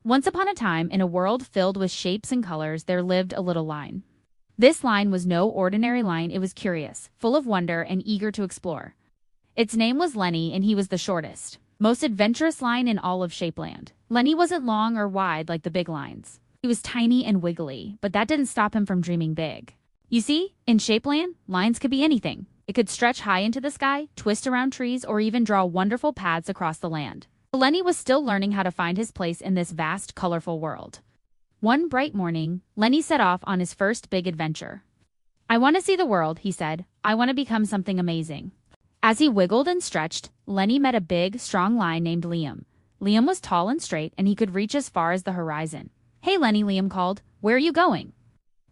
Once upon a time, in a world filled with shapes and colors, there lived a little line. This line was no ordinary line, it was curious, full of wonder, and eager to explore. Its name was Lenny, and he was the shortest, most adventurous line in all of Shapeland. Lenny wasn't long or wide like the big lines. He was tiny and wiggly, but that didn't stop him from dreaming big. You see, in Shapeland, lines could be anything. It could stretch high into the sky, twist around trees, or even draw wonderful paths across the land. But Lenny was still learning how to find his place in this vast, colorful world. One bright morning, Lenny set off on his first big adventure. "I want to see the world," he said. "I want to become something amazing." As he wiggled and stretched, Lenny met a big, strong lion named Liam. Liam was tall and straight, and he could reach as far as the horizon. "Hey, Lenny," Liam called. "Where are you going?"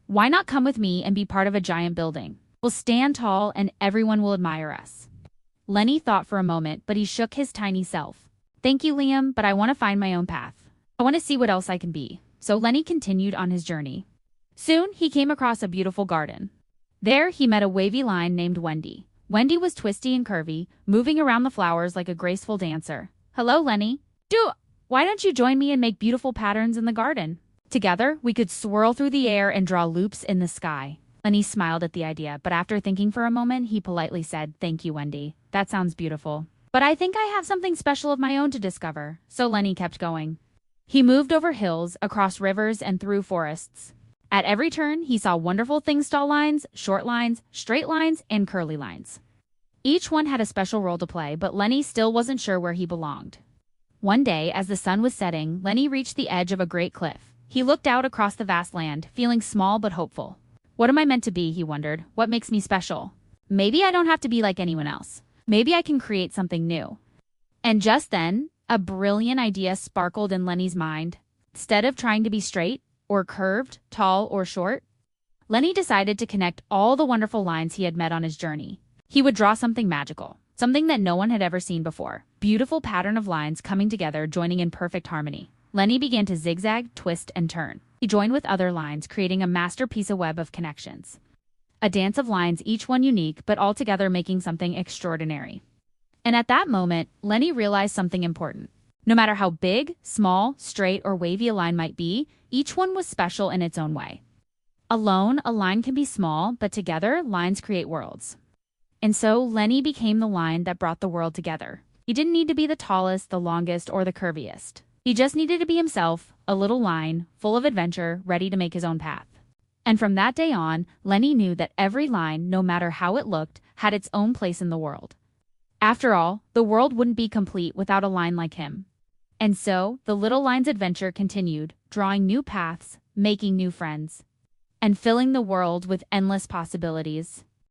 "Why not come with me and be part of a giant building? We'll stand tall and everyone will admire us." Lenny thought for a moment, but he shook his tiny self. "Thank you, Liam, but I want to find my own path. I want to see what else I can be." So Lenny continued on his journey. Soon, he came across a beautiful garden. There, he met a wavy lion named Wendy. Wendy was twisty and curvy, moving around the flowers like a graceful dancer. "Hello, Lenny. Why don't you join me and make beautiful patterns in the garden? Together, we could swirl through the air and draw loops in the sky." Lenny smiled at the idea, but after thinking for a moment, he politely said, "Thank you, Wendy. That sounds beautiful. But I think I have something special of my own to discover." So Lenny kept going. He moved over hills, across rivers, and through forests. At every turn, he saw wonderful things: tall lines, short lines, straight lines, and curly lines. Each one had a special role to play, but Lenny still wasn't sure where he belonged. One day, as the sun was setting, Lenny reached the edge of a great cliff. He looked out across the vast land, feeling small but hopeful. "What am I meant to be?" he wondered. "What makes me special? Maybe I don't have to be like anyone else. Maybe I can create something new." And just then, a brilliant idea sparkled in Lenny's mind. Instead of trying to be straight, or curved, tall, or short, Lenny decided to connect all the wonderful lines he had met on his journey. He would draw something magical, something that no one had ever seen before. Beautiful pattern of lines coming together, joining in perfect harmony. Lenny began to zigzag, twist, and turn. He joined with other lines, creating a masterpiece, a web of connections. A dance of lines, each one unique, but all together making something extraordinary. And at that moment, Lenny realized something important. No matter how big, small, straight, or wavy a line might be, each one was special in its own way. Alone, a line can be small, but together, lines create worlds. And so, Lenny became the line that brought the world together. He didn't need to be the tallest, the longest, or the curviest. He just needed to be himself, a little line, full of adventure, ready to make his own path. And from that day on, Lenny knew that every line, no matter how it looked, had its own place in the world. After all, the world wouldn't be complete without a line like him. And so, the little line's adventure continued, drawing new paths, making new friends, and filling the world with endless possibilities.